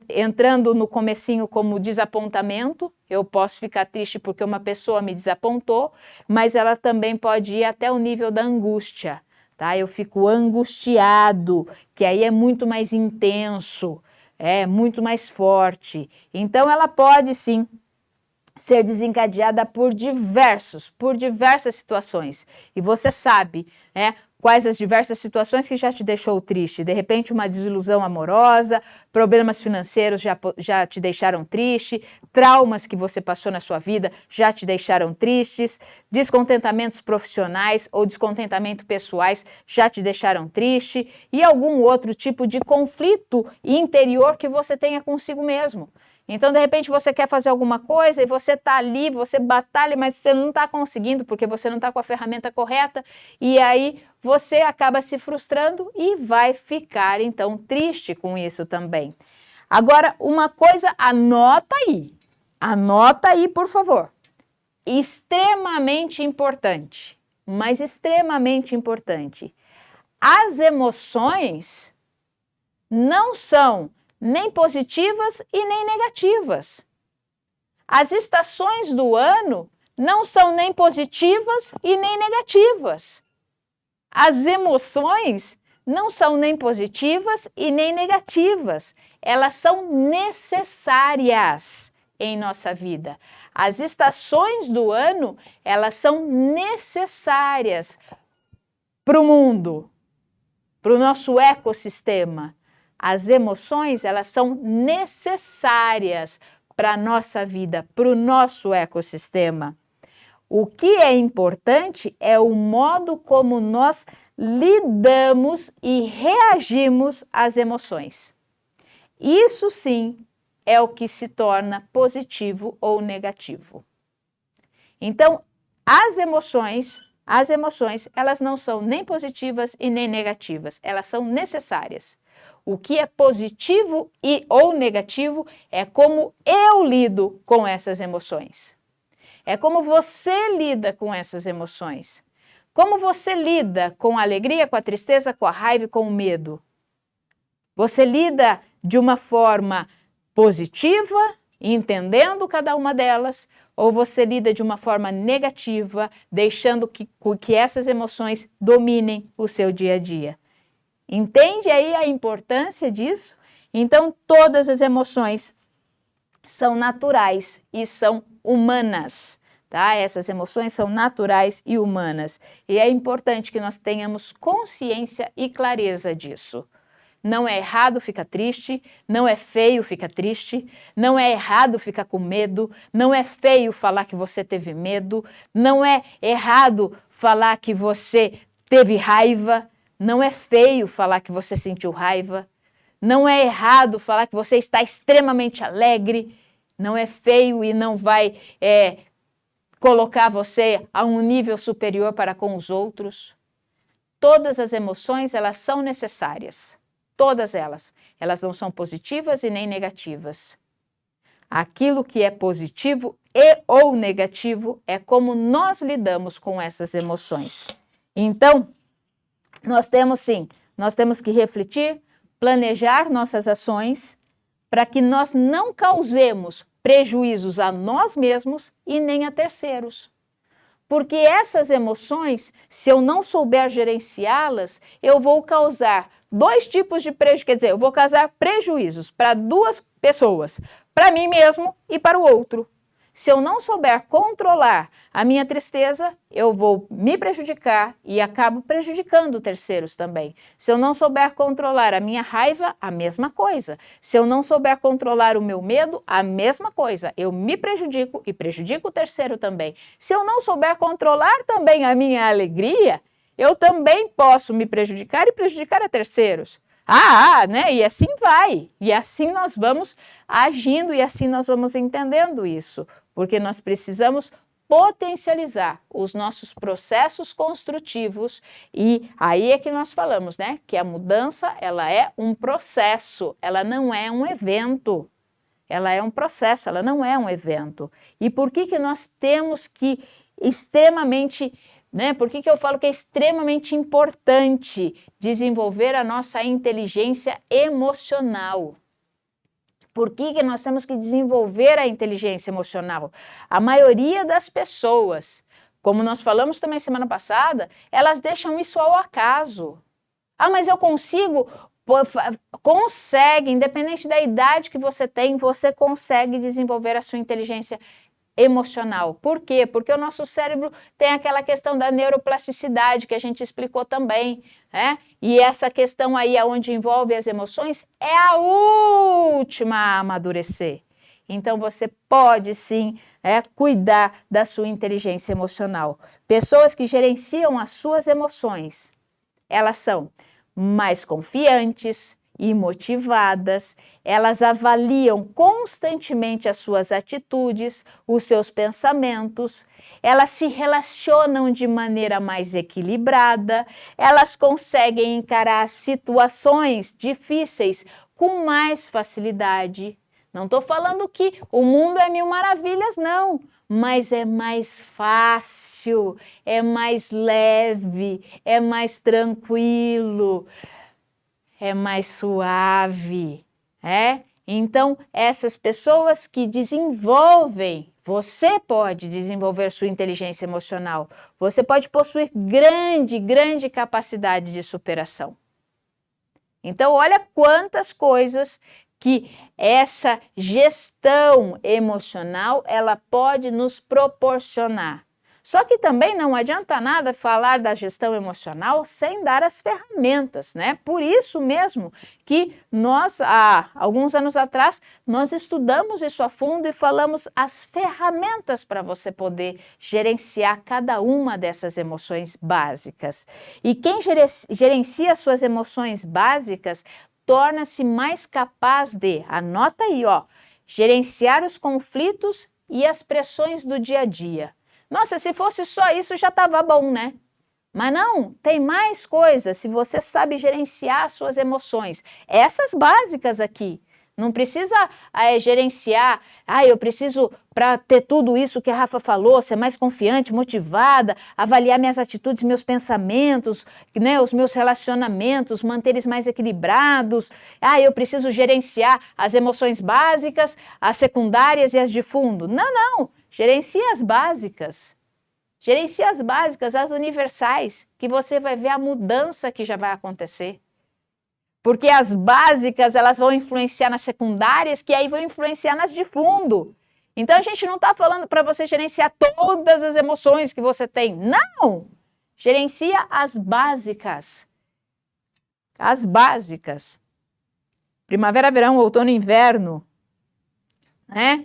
entrando no comecinho como desapontamento, eu posso ficar triste porque uma pessoa me desapontou, mas ela também pode ir até o nível da angústia. Tá? Eu fico angustiado, que aí é muito mais intenso, é muito mais forte. Então, ela pode sim ser desencadeada por diversas situações. E você sabe, né? Quais as diversas situações que já te deixou triste? De repente, uma desilusão amorosa, problemas financeiros já te deixaram triste, traumas que você passou na sua vida já te deixaram tristes, descontentamentos profissionais ou descontentamento pessoais já te deixaram triste e algum outro tipo de conflito interior que você tenha consigo mesmo. Então, de repente, você quer fazer alguma coisa e você está ali, você batalha, mas você não está conseguindo porque você não está com a ferramenta correta e aí você acaba se frustrando e vai ficar, então, triste com isso também. Agora, uma coisa, anota aí, por favor. Extremamente importante, mas extremamente importante. As emoções não são nem positivas e nem negativas. As estações do ano não são nem positivas e nem negativas. As emoções não são nem positivas e nem negativas. Elas são necessárias em nossa vida. As estações do ano, elas são necessárias para o mundo, para o nosso ecossistema. As emoções, elas são necessárias para a nossa vida, para o nosso ecossistema. O que é importante é o modo como nós lidamos e reagimos às emoções. Isso sim é o que se torna positivo ou negativo. Então, as emoções, elas não são nem positivas e nem negativas, elas são necessárias. O que é positivo ou negativo é como eu lido com essas emoções. É como você lida com essas emoções. Como você lida com a alegria, com a tristeza, com a raiva e com o medo. Você lida de uma forma positiva, entendendo cada uma delas, ou você lida de uma forma negativa, deixando que essas emoções dominem o seu dia a dia. Entende aí a importância disso? Então, todas as emoções são naturais e são humanas, tá? Essas emoções são naturais e humanas. E é importante que nós tenhamos consciência e clareza disso. Não é errado ficar triste, não é feio ficar triste, não é errado ficar com medo, não é feio falar que você teve medo, não é errado falar que você teve raiva, não é feio falar que você sentiu raiva, não é errado falar que você está extremamente alegre, não é feio e não vai colocar você a um nível superior para com os outros. Todas as emoções, elas são necessárias, todas elas. Elas não são positivas e nem negativas. Aquilo que é positivo e ou negativo é como nós lidamos com essas emoções. Então, nós temos que refletir, planejar nossas ações para que nós não causemos prejuízos a nós mesmos e nem a terceiros. Porque essas emoções, se eu não souber gerenciá-las, eu vou causar dois tipos de prejuízo, quer dizer, eu vou causar prejuízos para duas pessoas, para mim mesmo e para o outro. Se eu não souber controlar a minha tristeza, eu vou me prejudicar e acabo prejudicando terceiros também. Se eu não souber controlar a minha raiva, a mesma coisa. Se eu não souber controlar o meu medo, a mesma coisa. Eu me prejudico e prejudico o terceiro também. Se eu não souber controlar também a minha alegria, eu também posso me prejudicar e prejudicar a terceiros. Né? E assim vai. E assim nós vamos agindo e assim nós vamos entendendo isso. Porque nós precisamos potencializar os nossos processos construtivos e aí é que nós falamos, né? Que a mudança, ela é um processo, ela não é um evento. Ela é um processo, ela não é um evento. E por que nós temos que extremamente... Por que eu falo que é extremamente importante desenvolver a nossa inteligência emocional? Por que nós temos que desenvolver a inteligência emocional? A maioria das pessoas, como nós falamos também semana passada, elas deixam isso ao acaso. Mas eu consigo... Consegue, independente da idade que você tem, você consegue desenvolver a sua inteligência emocional. Por quê? Porque o nosso cérebro tem aquela questão da neuroplasticidade que a gente explicou também, né? E essa questão aí onde envolve as emoções é a última a amadurecer. Então você pode sim cuidar da sua inteligência emocional. Pessoas que gerenciam as suas emoções, elas são mais confiantes e motivadas, elas avaliam constantemente as suas atitudes, os seus pensamentos, elas se relacionam de maneira mais equilibrada, elas conseguem encarar situações difíceis com mais facilidade. Não estou falando que o mundo é mil maravilhas, não, mas é mais fácil, é mais leve, é mais tranquilo. É mais suave, Então, essas pessoas que desenvolvem, você pode desenvolver sua inteligência emocional, você pode possuir grande capacidade de superação. Então, olha quantas coisas que essa gestão emocional, ela pode nos proporcionar. Só que também não adianta nada falar da gestão emocional sem dar as ferramentas, Por isso mesmo que nós, há alguns anos atrás, nós estudamos isso a fundo e falamos as ferramentas para você poder gerenciar cada uma dessas emoções básicas. E quem gerencia suas emoções básicas torna-se mais capaz de, anota aí, gerenciar os conflitos e as pressões do dia a dia. Nossa, se fosse só isso já estava bom, Mas não, tem mais coisas se você sabe gerenciar suas emoções. Essas básicas aqui. Não precisa gerenciar, eu preciso, para ter tudo isso que a Rafa falou, ser mais confiante, motivada, avaliar minhas atitudes, meus pensamentos, os meus relacionamentos, manter eles mais equilibrados. Eu preciso gerenciar as emoções básicas, as secundárias e as de fundo. Não. Gerencia as básicas. Gerencia as básicas, as universais, que você vai ver a mudança que já vai acontecer. Porque as básicas, elas vão influenciar nas secundárias, que aí vão influenciar nas de fundo. Então, a gente não está falando para você gerenciar todas as emoções que você tem. Não! Gerencia as básicas. As básicas. Primavera, verão, outono e inverno.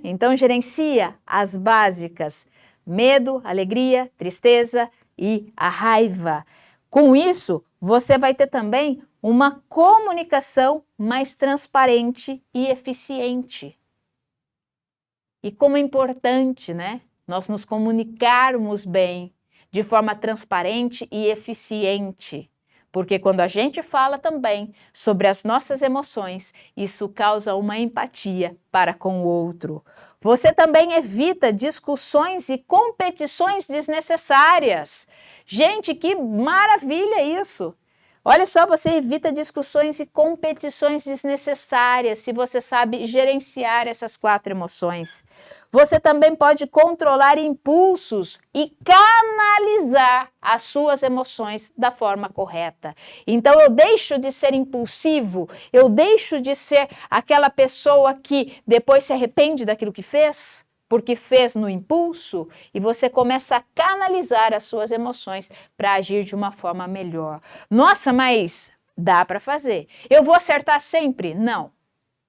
Então, gerencia as básicas. Medo, alegria, tristeza e a raiva. Com isso, você vai ter também uma comunicação mais transparente e eficiente. E como é importante, nós nos comunicarmos bem, de forma transparente e eficiente. Porque quando a gente fala também sobre as nossas emoções, isso causa uma empatia para com o outro. Você também evita discussões e competições desnecessárias. Gente, que maravilha isso! Olha só, você evita discussões e competições desnecessárias se você sabe gerenciar essas 4 emoções. Você também pode controlar impulsos e canalizar as suas emoções da forma correta. Então, eu deixo de ser impulsivo, eu deixo de ser aquela pessoa que depois se arrepende daquilo que fez. porque fez no impulso, e você começa a canalizar as suas emoções para agir de uma forma melhor. Nossa, mas dá para fazer. Eu vou acertar sempre? Não.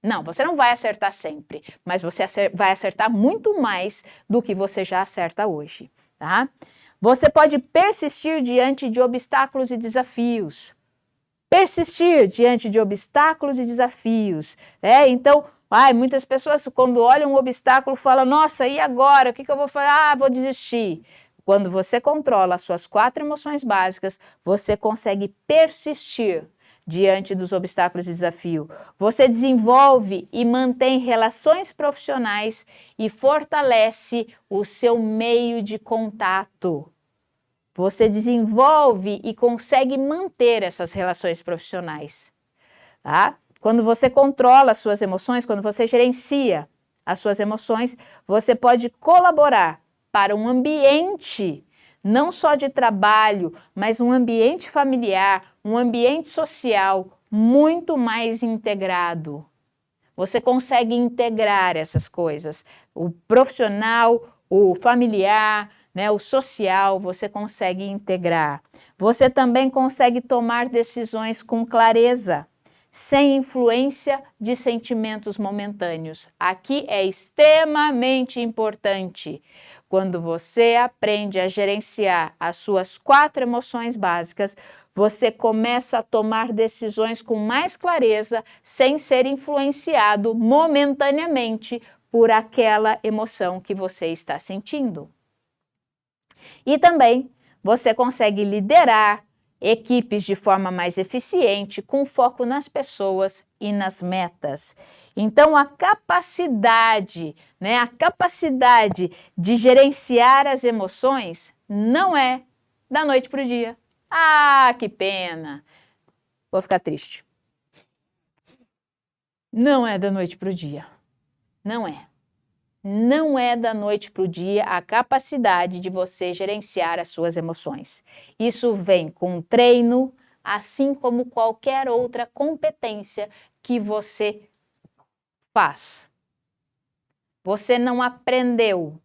Não, você não vai acertar sempre, mas você vai acertar muito mais do que você já acerta hoje, tá? Você pode persistir diante de obstáculos e desafios. Persistir diante de obstáculos e desafios. Então, muitas pessoas, quando olham um obstáculo, falam: nossa, e agora? O que eu vou fazer? Vou desistir. Quando você controla as suas 4 emoções básicas, você consegue persistir diante dos obstáculos e desafios. Você desenvolve e mantém relações profissionais e fortalece o seu meio de contato. Você desenvolve e consegue manter essas relações profissionais, tá? Quando você controla as suas emoções, quando você gerencia as suas emoções, você pode colaborar para um ambiente não só de trabalho, mas um ambiente familiar, um ambiente social muito mais integrado. Você consegue integrar essas coisas, o profissional, o familiar, o social, você consegue integrar. Você também consegue tomar decisões com clareza, sem influência de sentimentos momentâneos. Aqui é extremamente importante. Quando você aprende a gerenciar as suas 4 emoções básicas, você começa a tomar decisões com mais clareza, sem ser influenciado momentaneamente por aquela emoção que você está sentindo. E também você consegue liderar equipes de forma mais eficiente, com foco nas pessoas e nas metas. Então, a capacidade de gerenciar as emoções não é da noite para o dia. Que pena! Vou ficar triste. Não é da noite para o dia. Não é. Não é da noite para o dia a capacidade de você gerenciar as suas emoções. Isso vem com treino, assim como qualquer outra competência que você faz. Você não aprendeu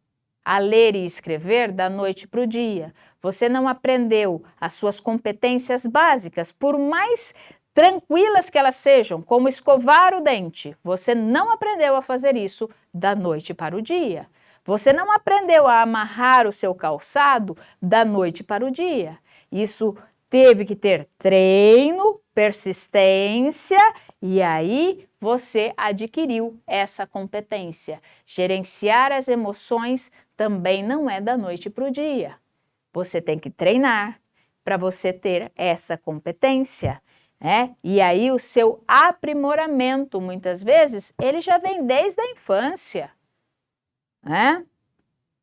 a ler e escrever da noite para o dia. Você não aprendeu as suas competências básicas, por mais tranquilas que elas sejam, como escovar o dente. Você não aprendeu a fazer isso da noite para o dia. Você não aprendeu a amarrar o seu calçado da noite para o dia. Isso teve que ter treino, persistência, e aí você adquiriu essa competência. Gerenciar as emoções também não é da noite para o dia. Você tem que treinar para você ter essa competência. E aí o seu aprimoramento, muitas vezes, ele já vem desde a infância.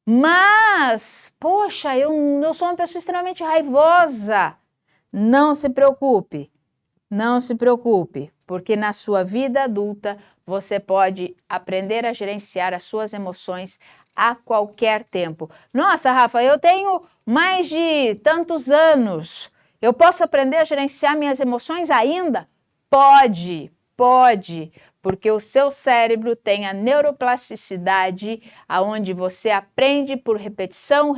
Mas, poxa, eu sou uma pessoa extremamente raivosa. Não se preocupe, porque na sua vida adulta você pode aprender a gerenciar as suas emoções a qualquer tempo. Nossa, Rafa, eu tenho mais de tantos anos. Eu posso aprender a gerenciar minhas emoções ainda? Pode, porque o seu cérebro tem a neuroplasticidade, aonde você aprende por repetição,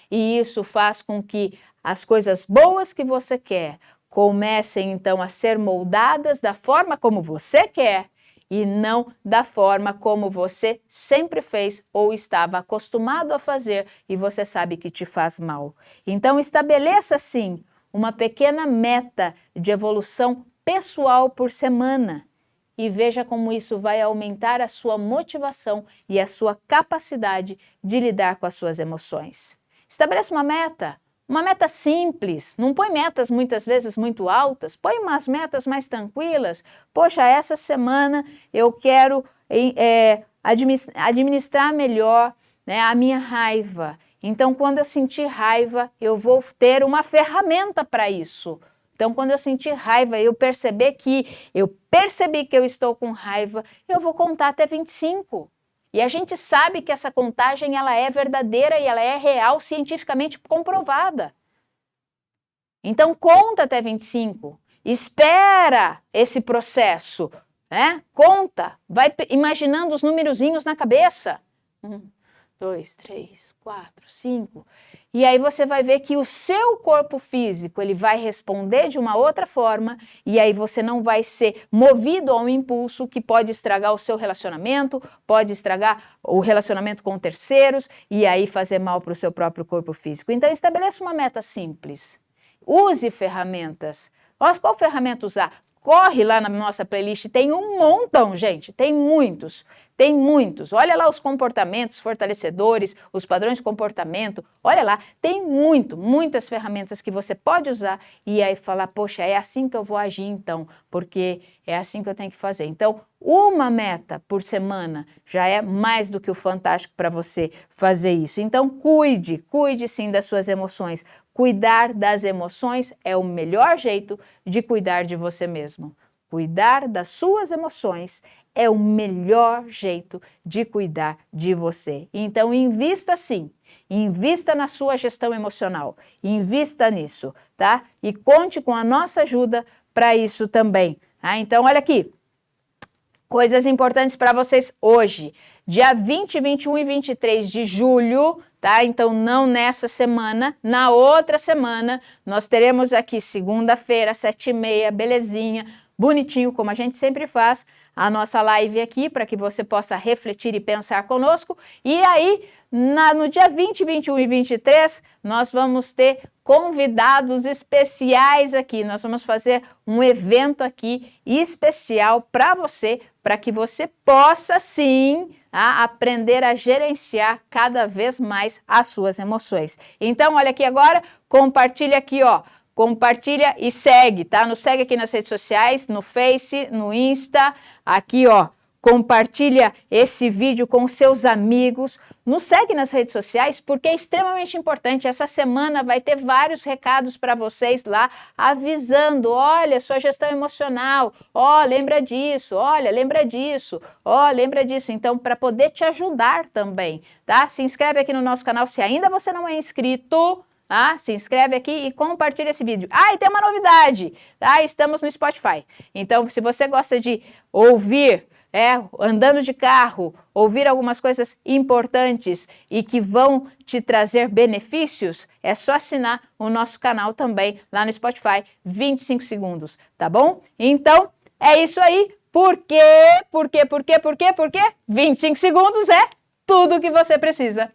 e isso faz com que as coisas boas que você quer comecem então a ser moldadas da forma como você quer e não da forma como você sempre fez ou estava acostumado a fazer e você sabe que te faz mal. Então estabeleça sim uma pequena meta de evolução pessoal por semana e veja como isso vai aumentar a sua motivação e a sua capacidade de lidar com as suas emoções. Estabeleça uma meta simples, não põe metas muitas vezes muito altas, põe umas metas mais tranquilas. Poxa, essa semana eu quero administrar melhor a minha raiva. Então, quando eu sentir raiva, eu vou ter uma ferramenta para isso. Então, quando eu sentir raiva, eu percebi que eu estou com raiva, eu vou contar até 25. E a gente sabe que essa contagem ela é verdadeira e ela é real, cientificamente comprovada. Então, conta até 25. Espera esse processo. né? Conta, vai imaginando os numerozinhos na cabeça. 1, 2, 3, 4, 5. E aí você vai ver que o seu corpo físico, ele vai responder de uma outra forma, e aí você não vai ser movido a um impulso que pode estragar o seu relacionamento, pode estragar o relacionamento com terceiros, e aí fazer mal para o seu próprio corpo físico. Então estabeleça uma meta simples. Use ferramentas. Qual ferramenta usar? Corre lá na nossa playlist, tem um montão, gente, tem muitos. Olha lá os comportamentos fortalecedores, os padrões de comportamento, olha lá, tem muitas ferramentas que você pode usar e aí falar, poxa, é assim que eu vou agir então, porque é assim que eu tenho que fazer. Então, uma meta por semana já é mais do que o fantástico para você fazer isso. Então, cuide sim das suas emoções. Cuidar das emoções é o melhor jeito de cuidar de você mesmo. Cuidar das suas emoções é o melhor jeito de cuidar de você. Então, invista sim, invista na sua gestão emocional, invista nisso, tá? E conte com a nossa ajuda para isso também. Tá? Então, olha aqui, coisas importantes para vocês hoje. Dia 20, 21 e 23 de julho, tá? Então, não nessa semana, na outra semana, nós teremos aqui segunda-feira, 7h30, belezinha, bonitinho, como a gente sempre faz, a nossa live aqui, para que você possa refletir e pensar conosco. E aí, no dia 20, 21 e 23, nós vamos ter convidados especiais aqui. Nós vamos fazer um evento aqui especial para você, para que você possa, sim, aprender a gerenciar cada vez mais as suas emoções. Então, olha aqui agora, compartilha aqui, ó. Compartilha e segue, tá? Nos segue aqui nas redes sociais, no Face, no Insta, aqui, ó. Compartilha esse vídeo com seus amigos. Nos segue nas redes sociais porque é extremamente importante. Essa semana vai ter vários recados para vocês lá avisando, olha, sua gestão emocional, ó, lembra disso, olha, lembra disso, ó, lembra disso. Então, para poder te ajudar também, tá? Se inscreve aqui no nosso canal se ainda você não é inscrito. Se inscreve aqui e compartilha esse vídeo. E tem uma novidade, tá? Estamos no Spotify. Então, se você gosta de ouvir, andando de carro, ouvir algumas coisas importantes e que vão te trazer benefícios, é só assinar o nosso canal também lá no Spotify, 25 segundos, tá bom? Então, é isso aí. Por quê? 25 segundos é tudo o que você precisa.